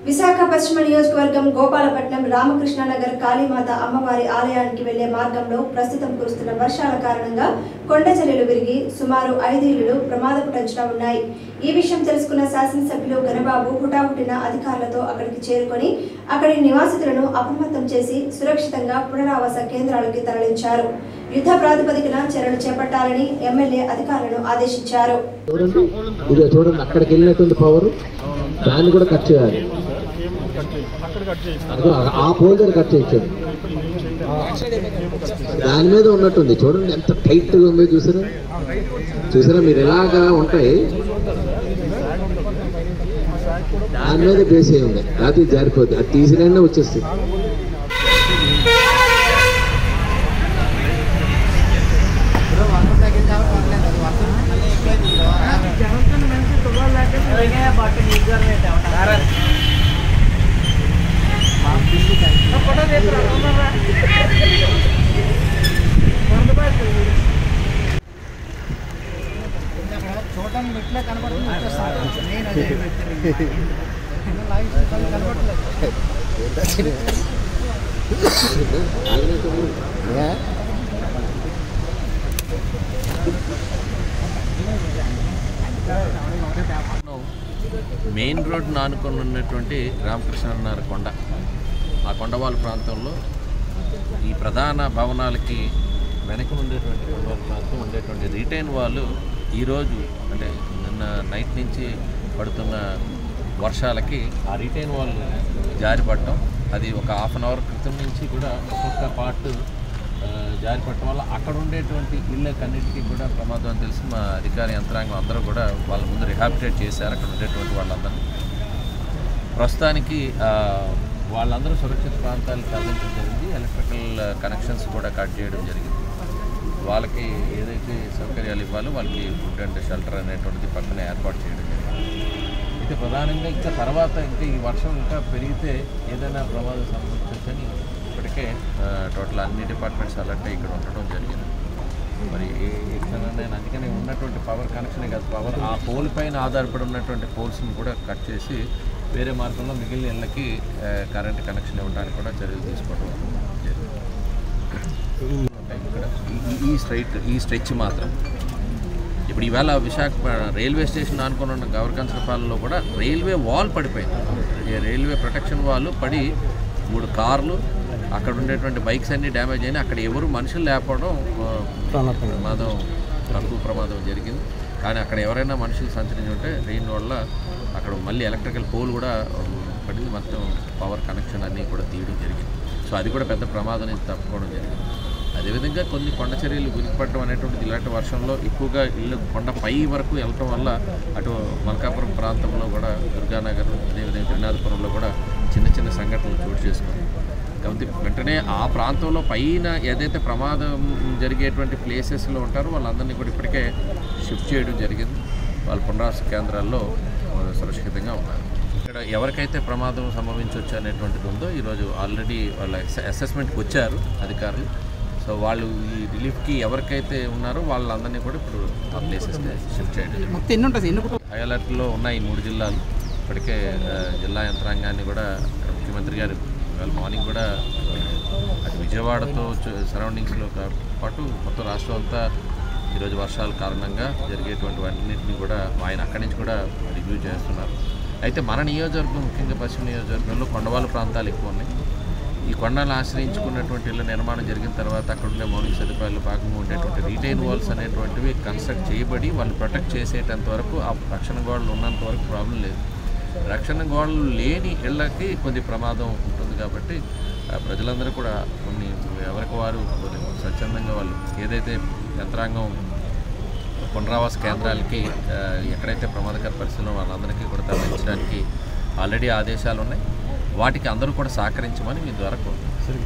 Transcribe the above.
విశాఖ పశ్చిమ నియోజకవర్గం గోపాలపట్నం రామకృష్ణ నగర్ కాళీమాత అమ్మవారి ఆలయానికి వెళ్లే మార్గంలో ప్రస్తుతం కురుస్తున్న వర్షాల కారణంగా కొండచర్యలు విరిగి సుమారు 5 ఇళ్లు ప్రమాదపుటంచున ఉన్నాయి. ఈ విషయం తెలుసుకున్న శాసనసభ్యులు గణబాబు హుటాహుటిన అధికారులతో అక్కడికి చేరుకొని అక్కడి నివాసితులను అప్రమత్తం చేసి సురక్షితంగా పునరావాస కేంద్రాలకు తరలించారు. యుద్ధ ప్రాతిపదికన చర్యలు చేపట్టాలని ఎమ్మెల్యే అధికారులను ఆదేశించారు. అక్కడికి వెళ్ళినటువంటి పవర్ దాన్ని కూడా కట్ చేయాలి. ఆ పోల్ దగ్గర కట్ చేయించాడు. దాని మీద ఉన్నట్టుంది చూడండి, ఎంత టైట్ గా ఉందో చూసారా మీరు ఎలాగా ఉంటాయి. దాని మీద బేస్ అయి ఉంది, అది జారిపోద్ది, అది తీసినైనా వచ్చేస్తుంది. చూడడానికి మెట్లే కనబడుతుంది. మెయిన్ రోడ్డును ఆనుకొని ఉన్నటువంటి రామకృష్ణ నగర్ కొండ, ఆ కొండవాళ్ళ ప్రాంతంలో ఈ ప్రధాన భవనాలకి వెనక ఉండేటువంటి కొండవాళ్ళ ప్రాంతం ఉండేటువంటి రిటైన్ వాళ్ళు ఈరోజు అంటే నిన్న నైట్ నుంచి పడుతున్న వర్షాలకి ఆ రిటైన్ వాళ్ళు జారిపడటం, అది ఒక హాఫ్ అన్ అవర్ క్రితం నుంచి కూడా ఒక్కొక్క పార్ట్ జారిపడటం వల్ల అక్కడ ఉండేటువంటి ఇళ్ళకన్నిటికీ కూడా ప్రమాదం అని తెలిసి మా అధికార యంత్రాంగం అందరూ కూడా వాళ్ళ ముందు రిహాబిటేట్ చేశారు అక్కడ ఉండేటువంటి వాళ్ళందరూ. ప్రస్తుతానికి వాళ్ళందరూ సురక్షిత ప్రాంతాలకు తరలించడం జరిగింది. ఎలక్ట్రికల్ కనెక్షన్స్ కూడా కట్ చేయడం జరిగింది. వాళ్ళకి ఏదైతే సౌకర్యాలు ఇవ్వాలో వాళ్ళకి ఫుడ్ అండ్ షెల్టర్ అనేటువంటిది పక్కన ఏర్పాటు చేయడం జరిగింది. అయితే ప్రధానంగా ఇంకా తర్వాత ఇంకా ఈ వర్షం ఇంకా పెరిగితే ఏదైనా ప్రమాదం సంభవించవచ్చని ఇప్పటికే టోటల్ అన్ని డిపార్ట్మెంట్స్ అలర్ట్ ఇక్కడ ఉండడం జరిగింది. మరి నేను అందుకని ఉన్నటువంటి పవర్ కనెక్షనే కాదు, పవర్ ఆ పోల్ పైన ఆధారపడి ఉన్నటువంటి పోల్స్ని కూడా కట్ చేసి వేరే మార్గంలో మిగిలిన ఇళ్ళకి కరెంట్ కనెక్షన్ ఇవ్వడానికి కూడా చర్యలు తీసుకోవడం జరిగింది. ఇక్కడ ఈ స్ట్రెచ్ మాత్రం ఇప్పుడు ఈవేళ విశాఖ రైల్వే స్టేషన్ ఆనుకుని ఉన్న గవర్కంచరపాలెంలో కూడా రైల్వే వాల్ పడిపోయింది. రైల్వే ప్రొటెక్షన్ వాల్ పడి 3 కార్లు అక్కడ ఉండేటువంటి బైక్స్ అన్నీ డ్యామేజ్ అయినాయి. అక్కడ ఎవరు మనుషులు లేకపోవడం తక్కువ ప్రమాదం జరిగింది. కానీ అక్కడ ఎవరైనా మనుషులు సంచరించి ఉంటే రెయిన్ వల్ల అక్కడ మళ్ళీ ఎలక్ట్రికల్ పోల్ కూడా పడింది, మొత్తం పవర్ కనెక్షన్ అన్నీ కూడా తీయడం జరిగింది. సో అది కూడా పెద్ద ప్రమాదం నుంచి తప్పుకోవడం జరిగింది. అదేవిధంగా కొన్ని కొండ చర్యలు విరిగిపడటం అనేటువంటిది ఇలాంటి వర్షంలో ఎక్కువగా ఇల్లు కొండ పై వరకు వెళ్ళటం వల్ల అటు మల్కాపురం ప్రాంతంలో కూడా దుర్గానగర్ అదేవిధంగా త్రినాథపురంలో కూడా చిన్న చిన్న సంఘటనలు చోటు చేసుకుంది. కాబట్టి వెంటనే ఆ ప్రాంతంలో పైన ఏదైతే ప్రమాదం జరిగేటువంటి ప్లేసెస్లో ఉంటారో వాళ్ళందరినీ కూడా ఇప్పటికే షిఫ్ట్ చేయడం జరిగింది. వాళ్ళ పునరావాస కేంద్రాల్లో సురక్షితంగా ఉన్నారు. ఇక్కడ ఎవరికైతే ప్రమాదం సంభవించవచ్చు అనేటువంటిది ఉందో ఈరోజు ఆల్రెడీ వాళ్ళ అసెస్మెంట్కి వచ్చారు అధికారులు. సో వాళ్ళు ఈ రిలీఫ్కి ఎవరికైతే ఉన్నారో వాళ్ళందరినీ కూడా ఇప్పుడు ఆ ప్లేసెస్కి షిఫ్ట్ చేయడం. హై అలర్ట్లో ఉన్నాయి 3 జిల్లాలు. ఇప్పటికే జిల్లా యంత్రాంగాన్ని కూడా ముఖ్యమంత్రి గారు ఇవాళ మార్నింగ్ కూడా అటు విజయవాడతో సరౌండింగ్స్లో పాటు మొత్తం రాష్ట్రం అంతా ఈరోజు వర్షాల కారణంగా జరిగేటువంటి అన్నింటినీ కూడా ఆయన అక్కడి నుంచి కూడా రివ్యూ చేస్తున్నారు. అయితే మన నియోజకవర్గం ముఖ్యంగా పశ్చిమ నియోజకవర్గంలో కొండవాళ్ళ ప్రాంతాలు ఎక్కువ ఉన్నాయి. ఈ కొండలను ఆశ్రయించుకున్నటువంటి ఇళ్ళ నిర్మాణం జరిగిన తర్వాత అక్కడ ఉండే మౌలిక సదుపాయాలు భాగంగా ఉండేటువంటి రిటైన్ వాల్స్ అనేటువంటివి కన్స్ట్రక్ట్ చేయబడి వాళ్ళు ప్రొటెక్ట్ చేసేటంత వరకు ఆ రక్షణ గోడలు ఉన్నంత వరకు ప్రాబ్లం లేదు. రక్షణ గోడలు లేని ఇళ్ళకి కొద్ది ప్రమాదం ఉంటుంది. కాబట్టి ప్రజలందరూ కూడా కొన్ని ఎవరికి వారు స్వచ్ఛందంగా వాళ్ళు ఏదైతే యంత్రాంగం పునరావాస కేంద్రాలకి ఎక్కడైతే ప్రమాదకర పరిస్థితుల్లో వాళ్ళందరికీ కూడా తరలించడానికి ఆల్రెడీ ఆదేశాలు ఉన్నాయి. వాటికి అందరూ కూడా సహకరించమని మీ ద్వారా కోరుతున్నాను.